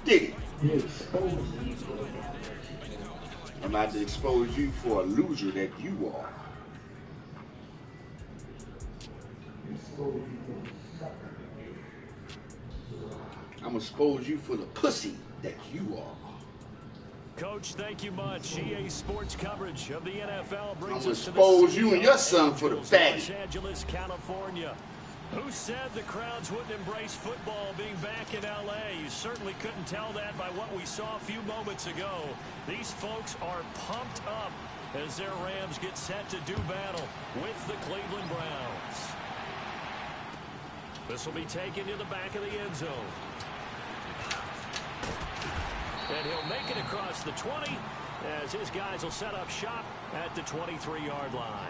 Dig it. I'm about to expose you for a loser that you are. I'm gonna expose you for the pussy that you are. Coach, thank you much. EA Sports coverage of the NFL brings I'm us to expose you and your son for the fatty. Los Angeles, California. Who said the crowds wouldn't embrace football being back in LA? You certainly couldn't tell that by what we saw a few moments ago. These folks are pumped up as their Rams get set to do battle with the Cleveland Browns. This will be taken to the back of the end zone. And he'll make it across the 20 as his guys will set up shop at the 23-yard line.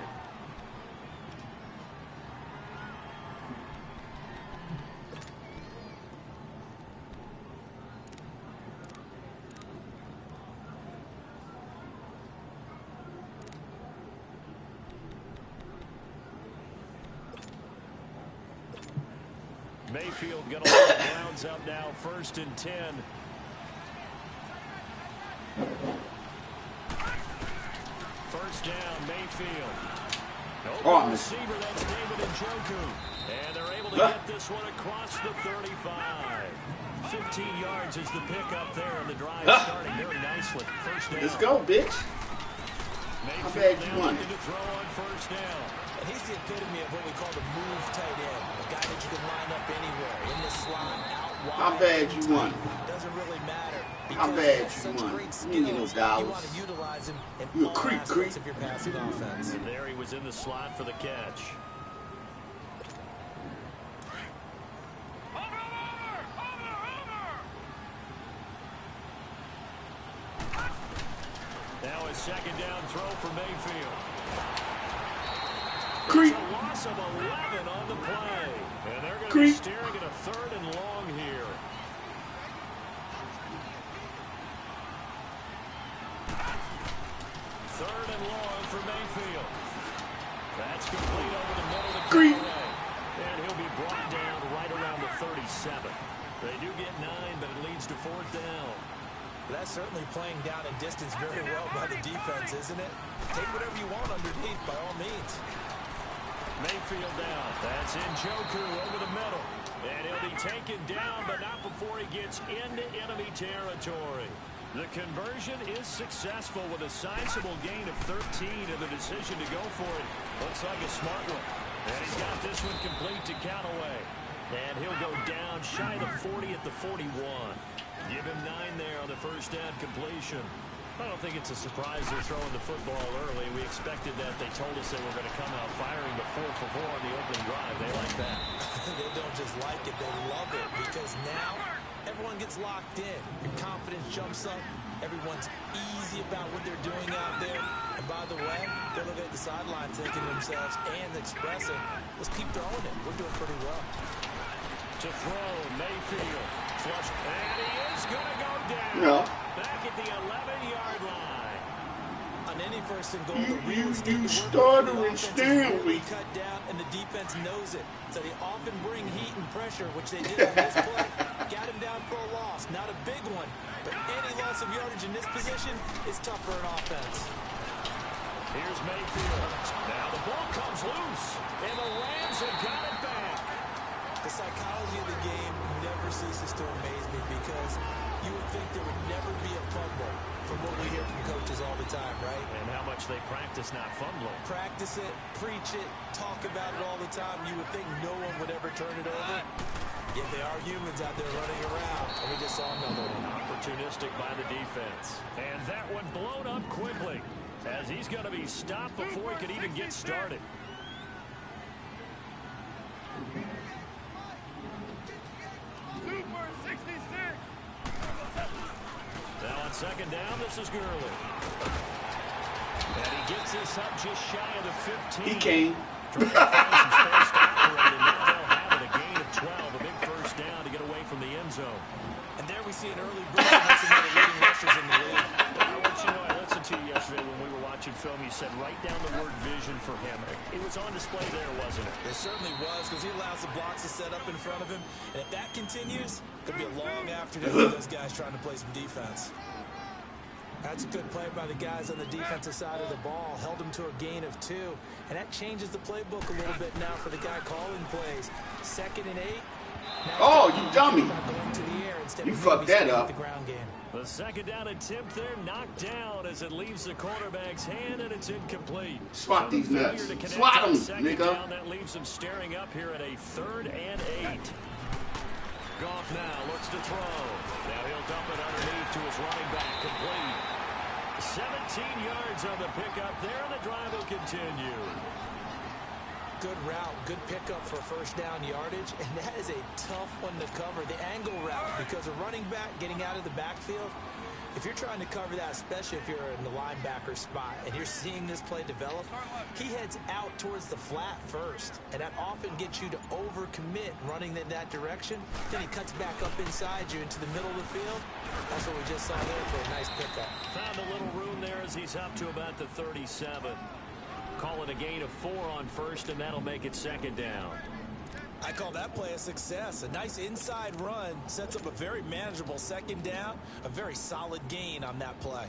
Mayfield going to let the Browns up now, 1st and 10. First down, Mayfield. Open receiver, that's David Njoku. And they're able to get this one across the 35. 15 yards is the pickup there, and the drive starting very nicely. First down. Let's go, bitch. Mayfield now looking to throw on first down. And he's the epitome of what we call the move tight end. A guy that you can line up anywhere. In the slot, out wide. How bad you won? Doesn't really matter. How bad you won? You ain't get no dollars. You want to utilize him in you a all creep. aspects of your passing offense. And there he was in the slot for the catch. Now a second down throw for Mayfield. Creep. It's a loss of 11 on the play. And they're going to be steering at a 3rd and long here. Third and long for Mayfield. That's complete over the middle to Callaway. And he'll be brought down right around the 37. They do get 9, but it leads to 4th down. That's certainly playing down and distance very well by the defense, isn't it? Take whatever you want underneath, by all means. Mayfield down. That's Njoku over the middle. And he'll be taken down, but not before he gets into enemy territory. The conversion is successful with a sizable gain of 13 and the decision to go for it. Looks like a smart one. And he's got this one complete to Callaway. And he'll go down shy of the 40 at the 41. Give him 9 there on the first down completion. I don't think it's a surprise they're throwing the football early. We expected that. They told us they were going to come out firing the 4 for 4 on the opening drive. They like that. They don't just like it, they love it, because now everyone gets locked in. Your confidence jumps up. Everyone's easy about what they're doing out there. And by the way, they're looking at the sideline thinking to themselves and expressing, let's keep throwing it. We're doing pretty well. To throw, Mayfield. Flush, and he is going to go down. No. Back at the 11-yard line. On any 1st and goal, the real estate you stuttering Stanley. Cut down, and the defense knows it. So they often bring heat and pressure, which they did on this play. Got him down for a loss. Not a big one, but any loss of yardage in this position is tough for an offense. Here's Mayfield. Now the ball comes loose, and the Rams have got it back. The psychology of the game never ceases to amaze me, because you would think there would never be a fumble from what we hear from coaches all the time, right? And how much they practice not fumbling. Practice it, preach it, talk about it all the time. You would think no one would ever turn it over. Yet they are humans out there running around, and we just saw another one. Opportunistic by the defense. And that one blown up quickly, as he's going to be stopped before he could even get started. Now on second down, this is Gurley. And he gets this up just shy of the 15. He came. Trying to find some space to operate, and now they'll have it, a gain of 12, a big first down to get away from the end zone. And there we see an early boost. That's some of the leading rushers in the league. I want you to know, I listened to you yesterday when we were watching watching film, you said right down the word vision for him. It was on display there, wasn't it? It certainly was, because he allows the blocks to set up in front of him. And if that continues, it'll be a long afternoon for those guys trying to play some defense. That's a good play by the guys on the defensive side of the ball. Held him to a gain of 2. And that changes the playbook a little bit now for the guy calling plays. 2nd and 8. Oh, you dummy. You fucked that up. The second down attempt there knocked down as it leaves the quarterback's hand, and it's incomplete. Swat these nuts. Swat them, nigga. That leaves him staring up here at a 3rd and 8. Goff now looks to throw. Now he'll dump it underneath to his running back, complete. 17 yards on the pickup there, and the drive will continue. Good route, good pickup for 1st down yardage, and that is a tough one to cover, the angle route, because a running back getting out of the backfield, if you're trying to cover that, especially if you're in the linebacker spot and you're seeing this play develop, he heads out towards the flat first, and that often gets you to overcommit running in that direction. Then he cuts back up inside you into the middle of the field. That's what we just saw there for a nice pickup. Found a little room there as he's up to about the 37. Call it a gain of 4 on 1st, and that'll make it 2nd down. I call that play a success. A nice inside run sets up a very manageable 2nd down. A very solid gain on that play.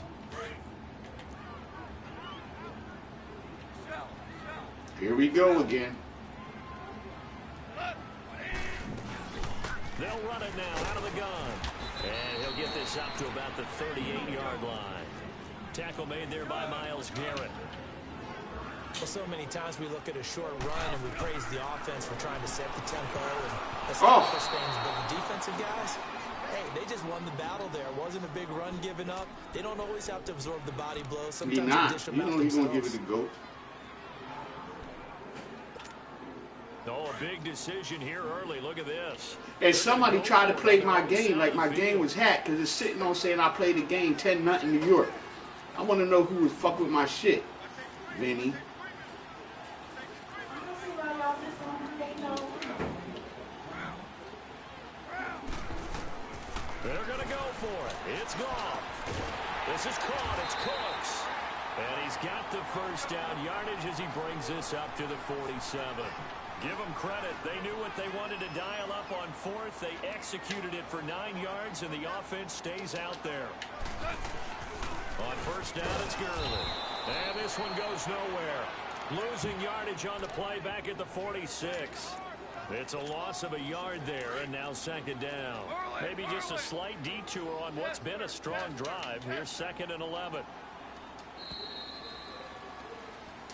Here we go again. They'll run it now out of the gun. And he'll get this up to about the 38-yard line. Tackle made there by Myles Garrett. Well, so many times we look at a short run and we praise the offense for trying to set the tempo and establish things, but the defensive guys, hey, they just won the battle there. It wasn't a big run given up. They don't always have to absorb the body blow. Sometimes they dish them out themselves. You know he's going to give it a go. Oh, a big decision here early. Look at this. And somebody tried to play my game like my game was hacked because it's sitting on saying I played the game 10-0 New York. I want to know who was fucking with my shit, Vinny. They're going to go for it. It's gone. This is caught. It's close. And he's got the 1st down yardage as he brings this up to the 47. Give them credit. They knew what they wanted to dial up on 4th. They executed it for 9 yards, and the offense stays out there. On 1st down, it's Gurley. And this one goes nowhere. Losing yardage on the play back at the 46. It's a loss of a yard there, and now 2nd down. Maybe just a slight detour on what's been a strong drive. Here's 2nd and 11.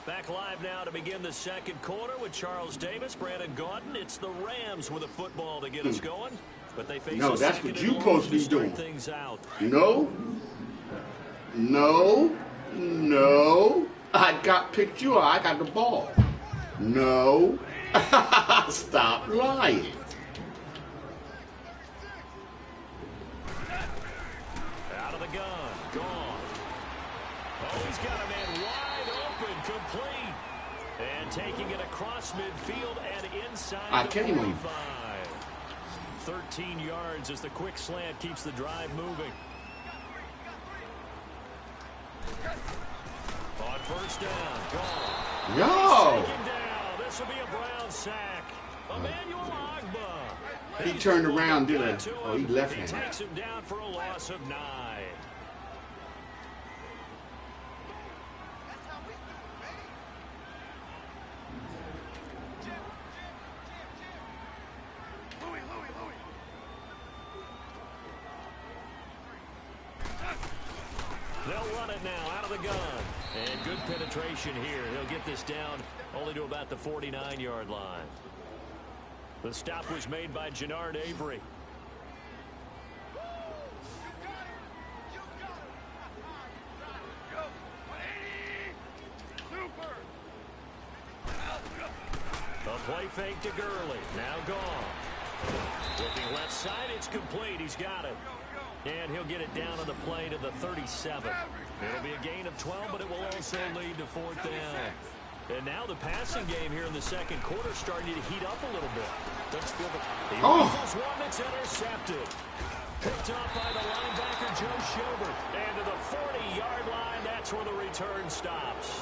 Back live now to begin the 2nd quarter with Charles Davis, Brandon Gaudin. It's the Rams with a football to get us going, but they face no, that's what you're supposed to be doing. Things out. No. I picked you up. I got the ball. No. Stop lying. Out of the gun. Gone. Oh, he's got a man wide open. Complete. And taking it across midfield and inside the 45. 13 yards as the quick slant keeps the drive moving. On 1st down. Gone. Yo. This will be a Brown sack. Emmanuel Agba. He turned around, did a... Oh, he left-handed. He takes him down for a loss of 9. They'll run it now out of the gun. And good penetration here. He'll get this down only to about the 49-yard line. The stop was made by Jannard Avery. A play fake to Gurley. Now gone. Looking left side, it's complete. He's got it. And he'll get it down on the play to the 37. It'll be a gain of 12, but it will also lead to 4th down. And now the passing game here in the 2nd quarter starting to heat up a little bit. He loses one that's intercepted. Picked up by the linebacker, Joe Schobert. And to the 40-yard line, that's where the return stops.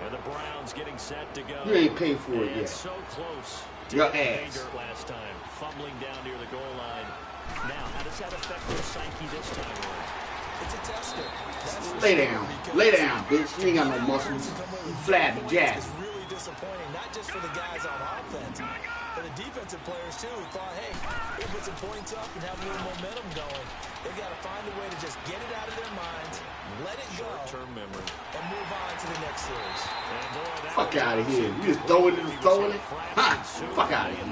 And the Browns getting set to go. You ain't paid for it yet. So close. Your ass. Last time, fumbling down near the goal line. Now, how does that affect their psyche this time around? It's a tester. Lay down. Lay down, bitch. You ain't got no muscles. You flabby jack. It's really disappointing, not just for the guys on offense, but the defensive players, too, who thought, hey, we'll put some points up and have a little momentum going. They've got to find a way to just get it out of their minds, let it go, short-term memory, and move on to the next series. Fuck out of here. You just throwing it and throwing it? Huh? Fuck out of here.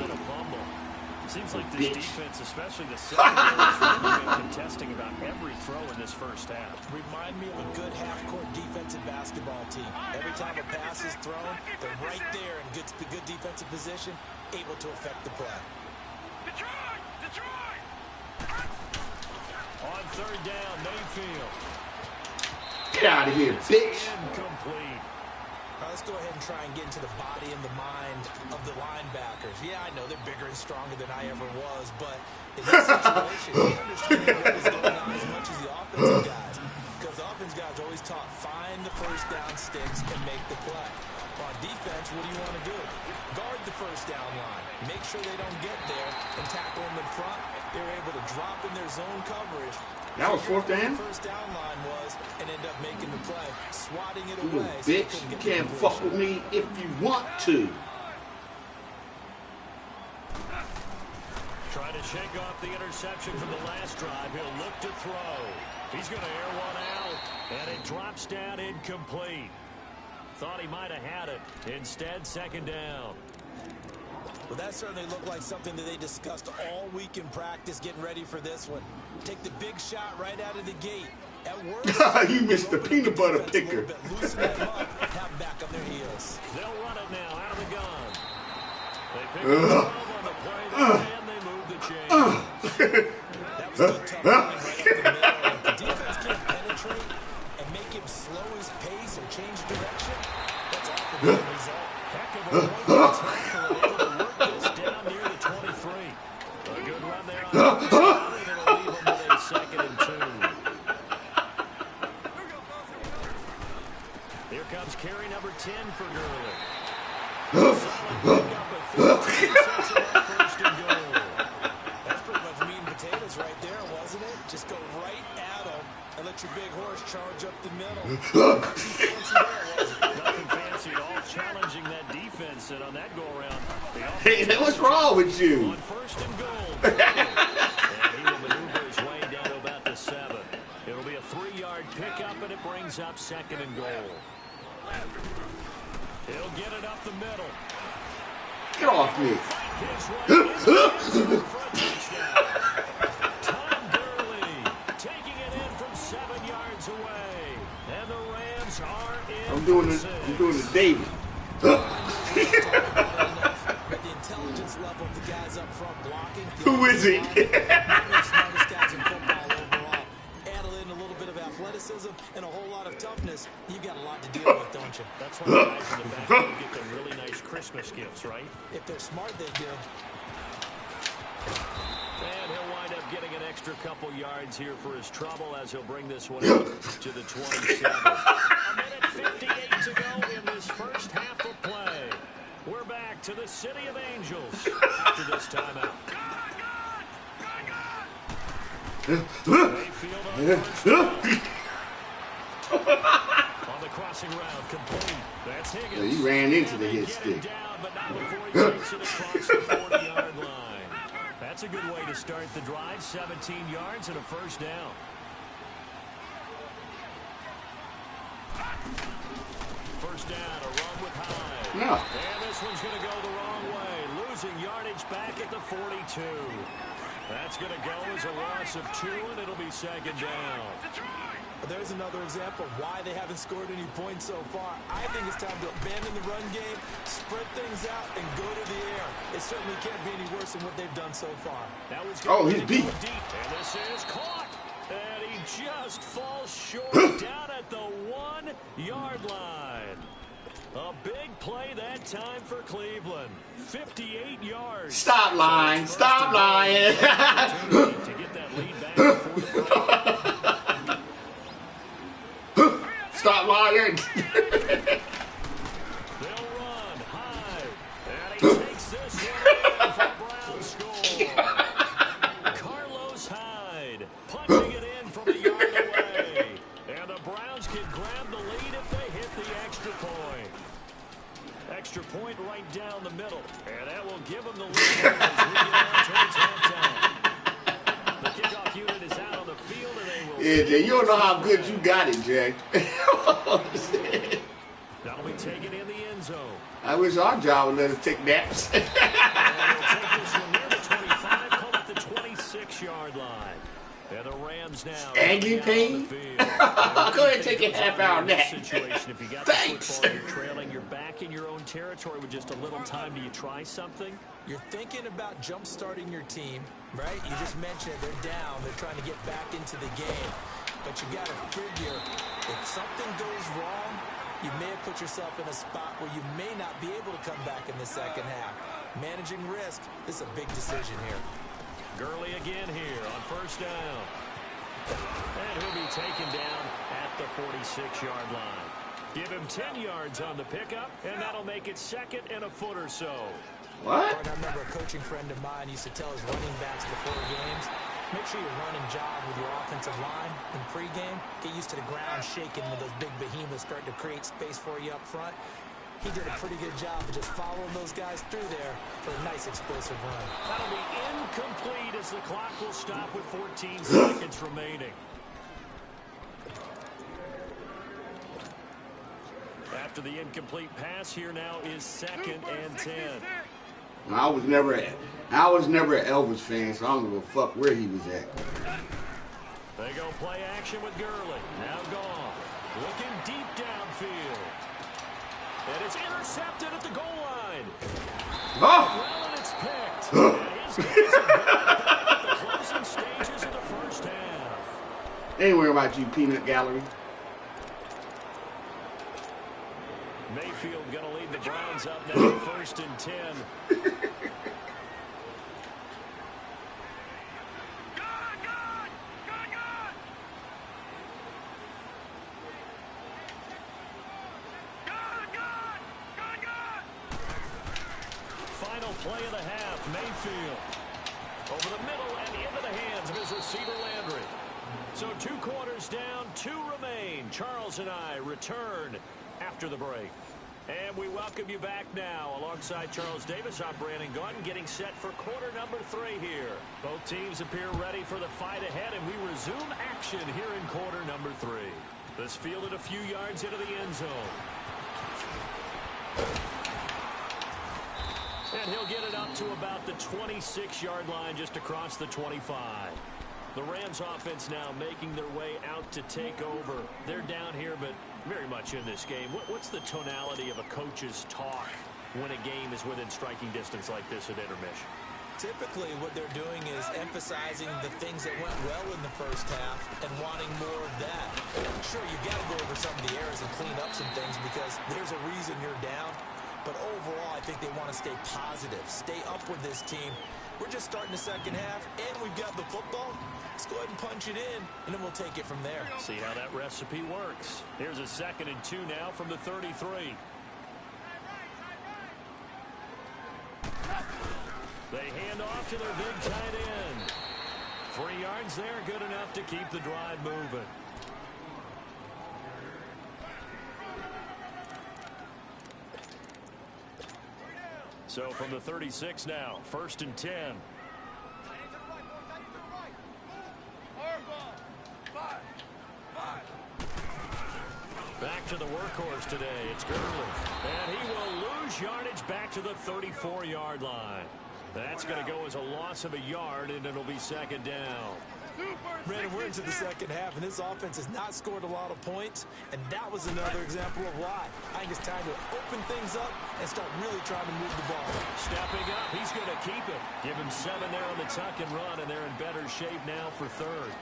Seems like this defense, especially the secondary, has really been contesting about every throw in this first half. Remind me of a good half-court defensive basketball team. Every time a pass is thrown, they're right there in good defensive position, able to affect the play. Detroit! On third down, Mayfield. Get out of here, bitch. Incomplete. Let's go ahead and try and get into the body and the mind of the linebackers. Yeah, I know they're bigger and stronger than I ever was, but in this situation, they understand what was going on as much as the offensive guys. Because the offensive guys are always taught, find the first down sticks and make the play. On defense, what do you want to do? Guard the first down line. Make sure they don't get there and tackle them in front. They're able to drop in their zone coverage. That was fourth down? First down line was, and end up making the play, swatting it Ooh, away. bitch, you can't fuck with me if you want to. Trying to shake off the interception from the last drive. He'll look to throw. He's going to air one out, and it drops down incomplete. Thought he might have had it. Instead, second down. Well, that certainly looked like something that they discussed all week in practice, getting ready for this one. Take the big shot right out of the gate. At worst, you missed the peanut butter picker. Loosen them up, have them back on their heels. They'll run it now out of the gun. They pick up 12 on the play there, and they move the chain. That was a tough running right up the middle. If the defense can't penetrate and make him slow his pace or change direction, that's often the result. Heck of a one tackle able to work this down near the 23. A good run there on the side, and it'll leave them with a second and 2. Here comes carry number 10 for Gurley. First and goal. That's pretty much meat and potatoes right there, wasn't it? Just go right at them and let your big horse charge up the middle. Nothing fancy at all, challenging that defense, and on that go-around, Hey, what's wrong with you? on first and goal. And he will maneuver his way down to about the 7. It'll be a 3-yard pickup, and it brings up second and goal. He'll get it up the middle. Get off me. Tom Gurley taking it in from 7 yards away. And the Rams are in. I'm doing the David. The intelligence level of the guys up front blocking. Who is he? Smartest guys in football overall. Add in a little bit of athleticism and a whole lot of toughness. You got a lot to deal with, don't you? That's why the guys in the back get them really nice Christmas gifts, right? If they're smart, they do. And he'll wind up getting an extra couple yards here for his trouble as he'll bring this one up to the 27. A minute 58 to go in this first half of play. We're back to the City of Angels after this timeout. Mayfield on first down. On the crossing route, complete. That's Higgins. Yeah, he ran into the hit stick. Down, but not before he takes it across the 40-yard line. That's a good way to start the drive. 17 yards and a first down. First down, a run with Hyde. No. And this one's going to go the wrong way. Losing yardage back at the 42. That's going to go as a loss of 2, and it'll be second down. There's another example of why they haven't scored any points so far. I think it's time to abandon the run game, spread things out, and go to the air. It certainly can't be any worse than what they've done so far. That was he's beat. Deep, and this is caught. And he just falls short down at the 1-yard line. A big play that time for Cleveland. 58 yards. Stop lying. Stop lying. To get fired. They'll run high. And he takes this one for Brown score. Carlos Hyde punching it in from a yard away. And the Browns can grab the lead if they hit the extra point. Extra point right down the middle. And that will give them the lead as we get out towards halftime. The kickoff unit is out on the field, and they will... Yeah, Jay, you don't know how good you got it, Jay. That'll be taken in the end zone. I wish our job would let us take naps. And they'll take this one near the 25, call it the 26-yard line. And the Rams now... Angry pain? Go ahead and take a half-hour nap. Situation. If you got Thanks. the football, you're trailing, you're back in your own territory with just a little time. Do you try something? You're thinking about jump-starting your team, right? You just mentioned it. They're down. They're trying to get back into the game. But you got to figure, if something goes wrong, you may have put yourself in a spot where you may not be able to come back in the second half. Managing risk is a big decision here. Gurley again here on first down. And he'll be taken down at the 46-yard line. Give him 10 yards on the pickup, and that'll make it second and a foot or so. What? I remember a coaching friend of mine used to tell his running backs before games, make sure you run and jog with your offensive line in pregame. Get used to the ground shaking when those big behemoths start to create space for you up front. He did a pretty good job of just following those guys through there for a nice explosive run. That'll be incomplete as the clock will stop with 14 seconds remaining. After the incomplete pass, here now is second and 10. I was never an Elvis fan, so I don't give a fuck where he was at. They go play action with Gurley. Now gone. Looking deep downfield. And it's intercepted at the goal line. Oh! Well, and it's picked. And his guys are back at the closing stages of the first half. Ain't worry about you, peanut gallery. Mayfield going to lead the Browns up now, first and 10. Final play of the half, Mayfield. Over the middle and into the hands of his receiver Landry. So 2 quarters down, 2 remain. Charles and I return after the break. And we welcome you back now. Alongside Charles Davis, I'm Brandon Gaughton, getting set for quarter number 3 here. Both teams appear ready for the fight ahead, and we resume action here in quarter number 3. This fielded a few yards into the end zone. And he'll get it up to about the 26-yard line, just across the 25. The Rams offense now making their way out to take over. They're down here, but very much in this game. What's the tonality of a coach's talk when a game is within striking distance like this at intermission? Typically, what they're doing is emphasizing the things that went well in the first half and wanting more of that. Sure, you've got to go over some of the errors and clean up some things because there's a reason you're down. But overall, I think they want to stay positive, stay up with this team. We're just starting the second half, and we've got the football. Let's go ahead and punch it in, and then we'll take it from there. See how that recipe works. Here's a 2nd and 2 now from the 33. They hand off to their big tight end. 3 yards there, good enough to keep the drive moving. So from the 36 now, 1st and 10. Back to the workhorse today. It's Gurley. And he will lose yardage back to the 34-yard line. That's going to go as a loss of a yard, and it'll be 2nd down. Brandon, we're into the second half, and this offense has not scored a lot of points, and that was another example of why. I think it's time to open things up and start really trying to move the ball. Stepping up, he's going to keep it. Give him 7 there on the tuck and run, and they're in better shape now for 3rd.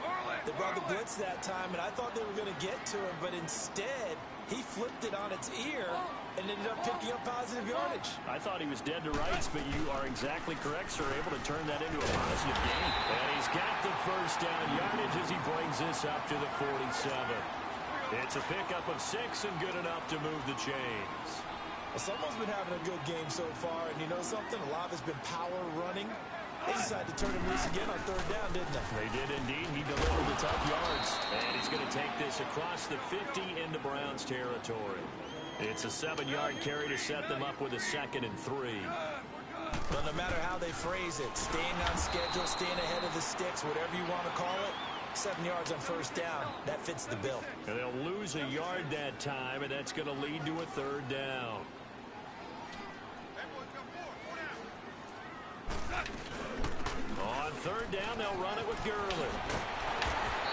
They brought the blitz that time, and I thought they were going to get to him, but instead, he flipped it on its ear and ended up picking up positive yardage. I thought he was dead to rights, but you are exactly correct, sir. Able to turn that into a positive gain. And he's got the first down yardage as he brings this up to the 47. It's a pickup of 6 and good enough to move the chains. Well, someone's been having a good game so far, and you know something? A lot of it's been power running. They decided to turn him loose again on 3rd down, didn't they? They did indeed. He delivered the tough yards. And he's going to take this across the 50 into Browns territory. It's a 7-yard carry to set them up with a 2nd and 3. But no matter how they phrase it, staying on schedule, staying ahead of the sticks, whatever you want to call it, 7 yards on 1st down, that fits the bill. And they'll lose a yard that time, and that's going to lead to a 3rd down. On 3rd down, they'll run it with Gurley.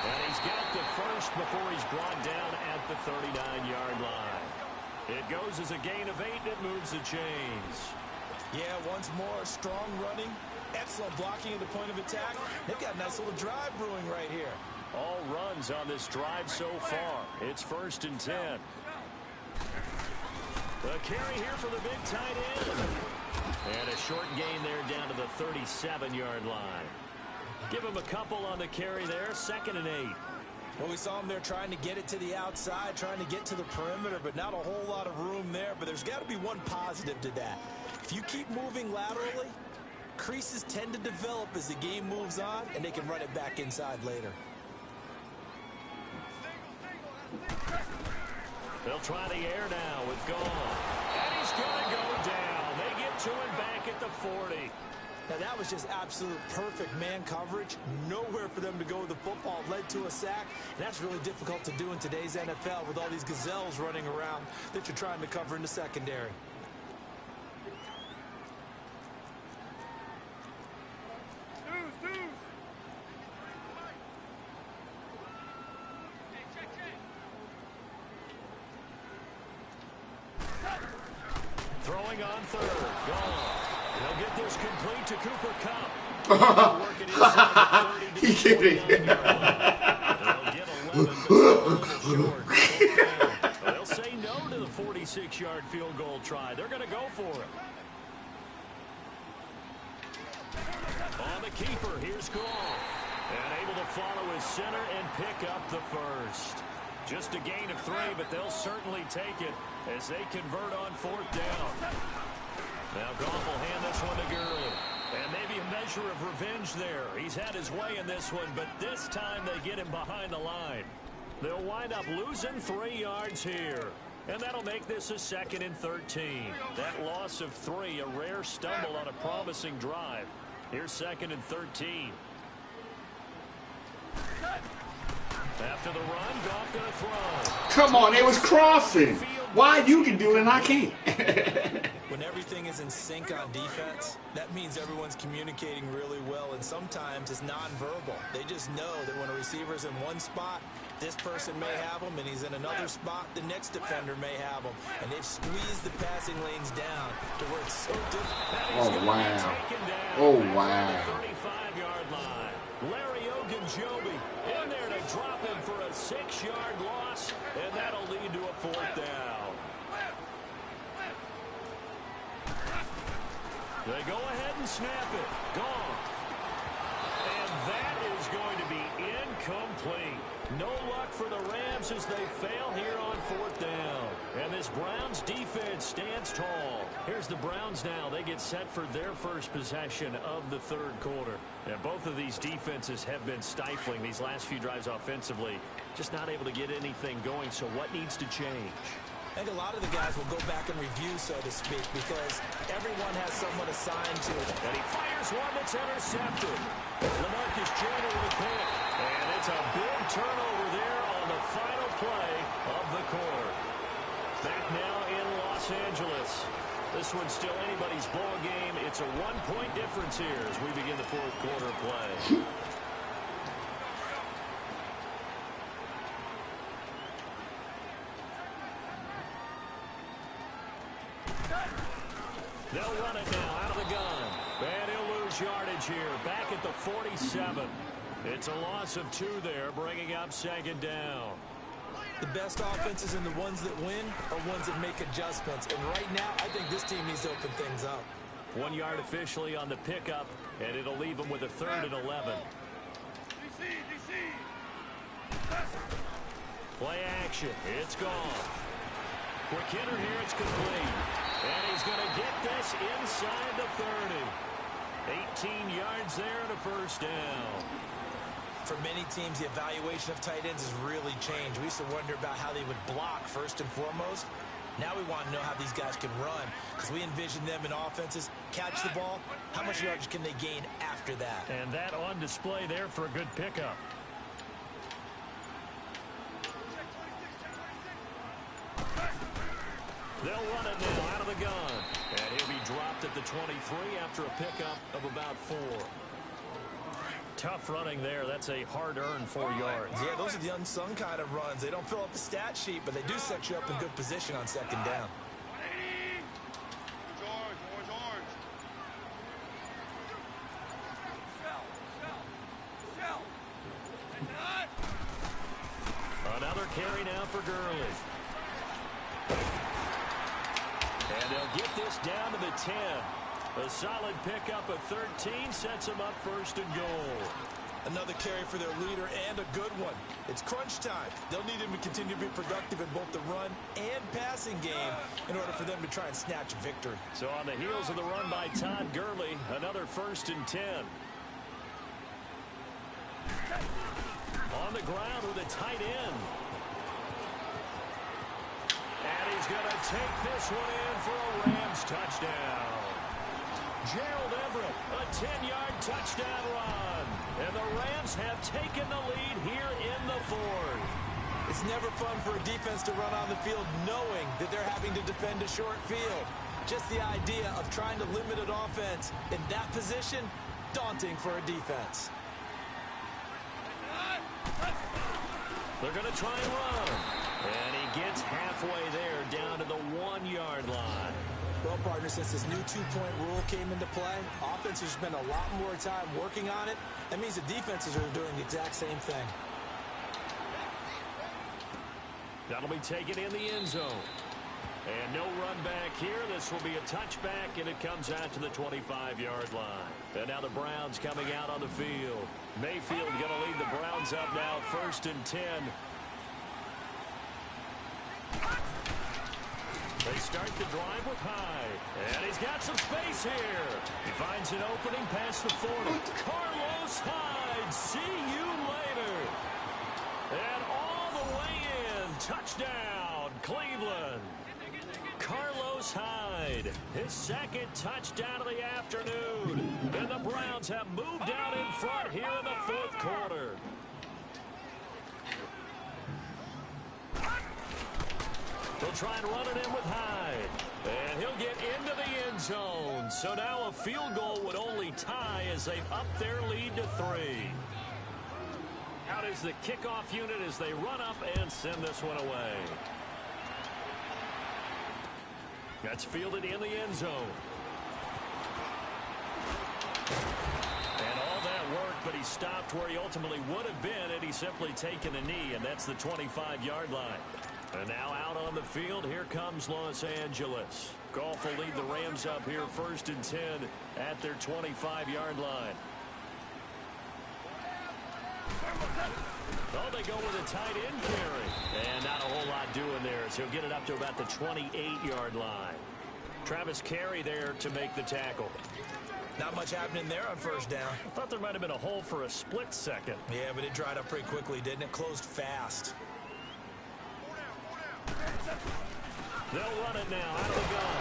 And he's got the first before he's brought down at the 39-yard line. It goes as a gain of 8 that moves the chains. Yeah, once more, strong running, excellent blocking at the point of attack. They've got a nice little drive brewing right here. All runs on this drive so far. It's 1st and 10. The carry here for the big tight end. And a short gain there down to the 37-yard line. Give him a couple on the carry there. 2nd and 8. Well, we saw him there trying to get it to the outside, trying to get to the perimeter, but not a whole lot of room there. But there's got to be one positive to that. If you keep moving laterally, creases tend to develop as the game moves on, and they can run it back inside later. They'll try the air now with Gone. And he's going to go down. They get to him back at the 40. Now, that was just absolute perfect man coverage. Nowhere for them to go with the football. Led to a sack. And that's really difficult to do in today's NFL with all these gazelles running around that you're trying to cover in the secondary. Throwing on 3rd. Gone. They'll get this complete to Cooper Kupp. Work it inside the 30 to the 49-yard line. They'll get 11, but still a little short. They'll say no to the 46-yard field goal try. They're going to go for it. On the keeper, here's Goff. And able to follow his center and pick up the first. Just a gain of 3, but they'll certainly take it as they convert on 4th down. Now Goff will hand this one to Gurley. And maybe a measure of revenge there. He's had his way in this one, but this time they get him behind the line. They'll wind up losing 3 yards here. And that'll make this a 2nd and 13. That loss of 3, a rare stumble on a promising drive. Here's 2nd and 13. After the run, Goff gonna throw. Come on, they was crossing. Why you can do it and I can't? When everything is in sync on defense, that means everyone's communicating really well, and sometimes it's nonverbal. They just know that when a receiver's in one spot, this person may have him, and he's in another spot, the next defender may have him. And they've squeezed the passing lanes down to where it's so difficult. Oh, wow. Oh, wow. 35-yard line. Larry Ogunjobi in there to drop him for a 6-yard loss, and that'll lead to a 4th down. They go ahead and snap it. Gone. And that is going to be incomplete. No luck for the Rams as they fail here on 4th down. And this Browns defense stands tall. Here's the Browns now. They get set for their first possession of the 3rd quarter. And both of these defenses have been stifling these last few drives offensively. Just not able to get anything going. So what needs to change? I think a lot of the guys will go back and review, so to speak, because everyone has someone assigned to it. And he fires one that's intercepted. LaMarcus Joyner with a pick. And it's a big turnover there on the final play of the quarter. Back now in Los Angeles. This one's still anybody's ball game. It's a 1-point difference here as we begin the 4th quarter play. They'll run it now out of the gun. And he'll lose yardage here. Back at the 47. It's a loss of 2 there, bringing up 2nd down. The best offenses and the ones that win are ones that make adjustments. And right now, I think this team needs to open things up. 1 yard officially on the pickup, and it'll leave them with a 3rd and 11. Play action. It's gone. Quick hitter here. It's complete. And he's going to get this inside the 30. 18 yards there and a first down. For many teams, the evaluation of tight ends has really changed. We used to wonder about how they would block first and foremost. Now we want to know how these guys can run, because we envision them in offenses, catch the ball, how much yardage can they gain after that? And that on display there for a good pickup. They'll run it now out of the gun. And he'll be dropped at the 23 after a pickup of about 4. Tough running there. That's a hard-earned 4 yards. Yeah, those are the unsung kind of runs. They don't fill up the stat sheet, but they do set you up in good position on second down. Another carry now for Gurley. And they'll get this down to the 10. A solid pickup of 13 sets them up first and goal. Another carry for their leader and a good one. It's crunch time. They'll need him to continue to be productive in both the run and passing game in order for them to try and snatch victory. So on the heels of the run by Todd Gurley, another first and 10. On the ground with a tight end. And he's going to take this one in for a Rams touchdown. Gerald Everett, a 10-yard touchdown run. And the Rams have taken the lead here in the 4th. It's never fun for a defense to run on the field knowing that they're having to defend a short field. Just the idea of trying to limit an offense in that position, daunting for a defense. They're going to try and run. And he gets halfway there down to the 1-yard line. Well, partner, since this new two-point rule came into play, offenses spend a lot more time working on it. That means the defenses are doing the exact same thing. That'll be taken in the end zone. And no run back here. This will be a touchback, and it comes out to the 25-yard line. And now the Browns coming out on the field. Mayfield going to lead the Browns up now, first and 10. They start the drive with Hyde. And he's got some space here. He finds an opening past the 40. Carlos Hyde, see you later. And all the way in. Touchdown, Cleveland. Carlos Hyde, his second touchdown of the afternoon. And the Browns have moved out in front here in the 4th quarter. They'll try and run it in with Hyde. And he'll get into the end zone. So now a field goal would only tie as they've upped their lead to 3. Out is the kickoff unit as they run up and send this one away. That's fielded in the end zone. And all that work, but he stopped where he ultimately would have been had he simply taken a knee, and that's the 25-yard line. And now out on the field, here comes Los Angeles. Goff will lead the Rams up here first and 10 at their 25-yard line. Oh, they go with a tight end carry. And not a whole lot doing there, so he'll get it up to about the 28-yard line. Travis Carey there to make the tackle. Not much happening there on first down. I thought there might have been a hole for a split second. Yeah, but it dried up pretty quickly, didn't it? Closed fast. They'll run it now out of the gun.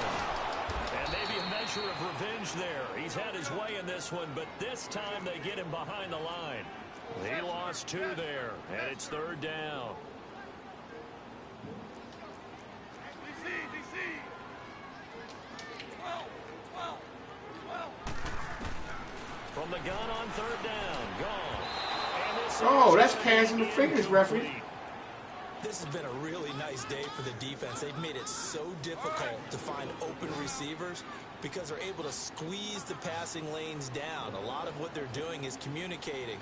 And maybe a measure of revenge there. He's had his way in this one, but this time they get him behind the line. He lost 2 there, and it's 3rd down. From the gun on 3rd down, gone. Oh, that's passing the fingers, referee. This has been a really nice day for the defense. They've made it so difficult to find open receivers because they're able to squeeze the passing lanes down. A lot of what they're doing is communicating.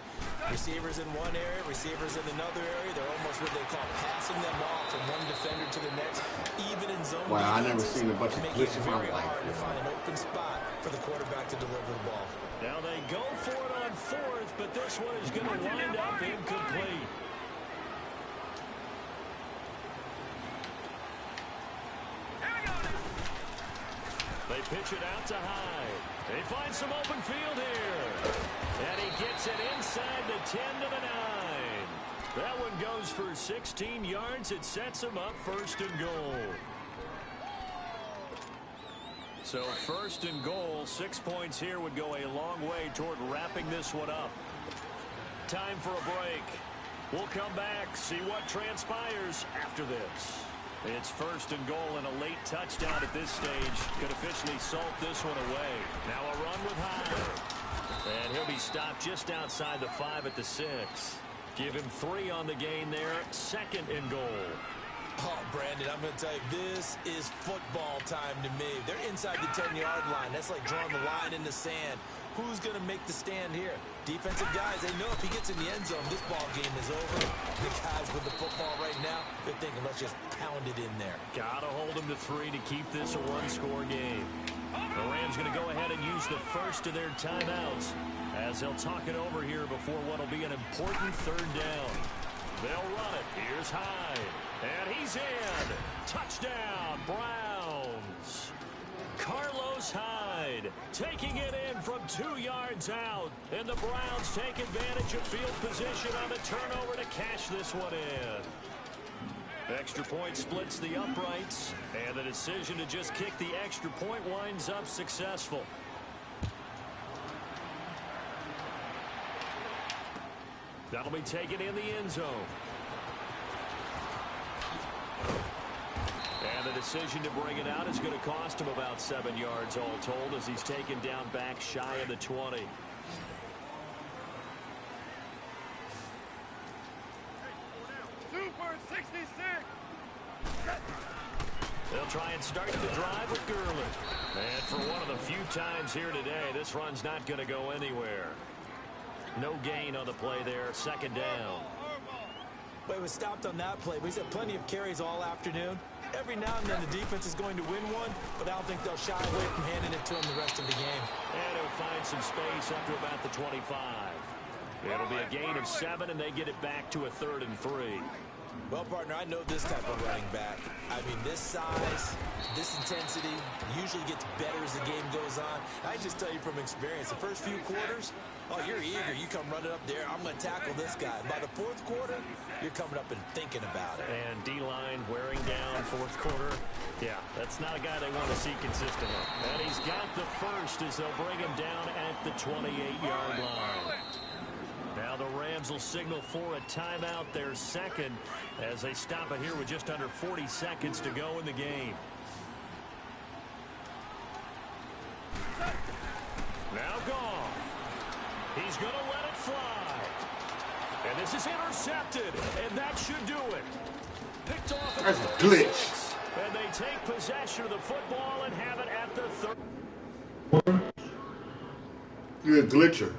Receivers in one area, receivers in another area. They're almost what they call passing them off from one defender to the next, even in zone defenses. Wow, I never seen a bunch of glitch in my life. It's very hard to find an open spot for the quarterback to deliver the ball. Now they go for it on 4th, but this one is going to wind up incomplete. They pitch it out to Hyde. They find some open field here. And he gets it inside the 10 to the 9. That one goes for 16 yards. It sets him up first and goal. So first and goal, 6 points here would go a long way toward wrapping this one up. Time for a break. We'll come back, see what transpires after this. It's first and goal, and a late touchdown at this stage could officially salt this one away. Now a run with Hyde. And he'll be stopped just outside the 5 at the 6. Give him 3 on the gain there. Second and goal. Oh, Brandon, I'm going to tell you, this is football time to me. They're inside the 10-yard line. That's like drawing the line in the sand. Who's going to make the stand here? Defensive guys, they know if he gets in the end zone, this ball game is over. The guys with the football right now, they're thinking, let's just pound it in there. Got to hold him to 3 to keep this a one-score game. The Rams going to go ahead and use the first of their timeouts as they'll talk it over here before what will be an important third down. They'll run it. Here's Hyde. And he's in. Touchdown, Browns. Carlos Hyde taking it in from 2 yards out. And the Browns take advantage of field position on the turnover to cash this one in. Extra point splits the uprights. And the decision to just kick the extra point winds up successful. That'll be taken in the end zone. And the decision to bring it out is going to cost him about 7 yards all told as he's taken down back shy of the 20. Super 66. They'll try and start the drive with Gurley. And for one of the few times here today, this run's not going to go anywhere. No gain on the play there. Second down. Well, he was stopped on that play, but he's had plenty of carries all afternoon. Every now and then the defense is going to win one, but I don't think they'll shy away from handing it to him the rest of the game. And he'll find some space after about the 25. It'll be a gain of 7, and they get it back to a 3rd and 3. Well, partner, I know this type of running back. I mean, this size, this intensity usually gets better as the game goes on. I just tell you from experience, the first few quarters, oh, you're eager. You come running up there, I'm going to tackle this guy. By the 4th quarter, you're coming up and thinking about it. And D-line wearing down 4th quarter. Yeah, that's not a guy they want to see consistently. And he's got the first as they'll bring him down at the 28-yard line. Now the Rams will signal for a timeout, their second, as they stop it here with just under 40 seconds to go in the game. Now Goff. He's going to let it fly. And this is intercepted, and that should do it. Picked off at That's the a 36, glitch. and they take possession of the football and have it at the 30. You're a glitcher.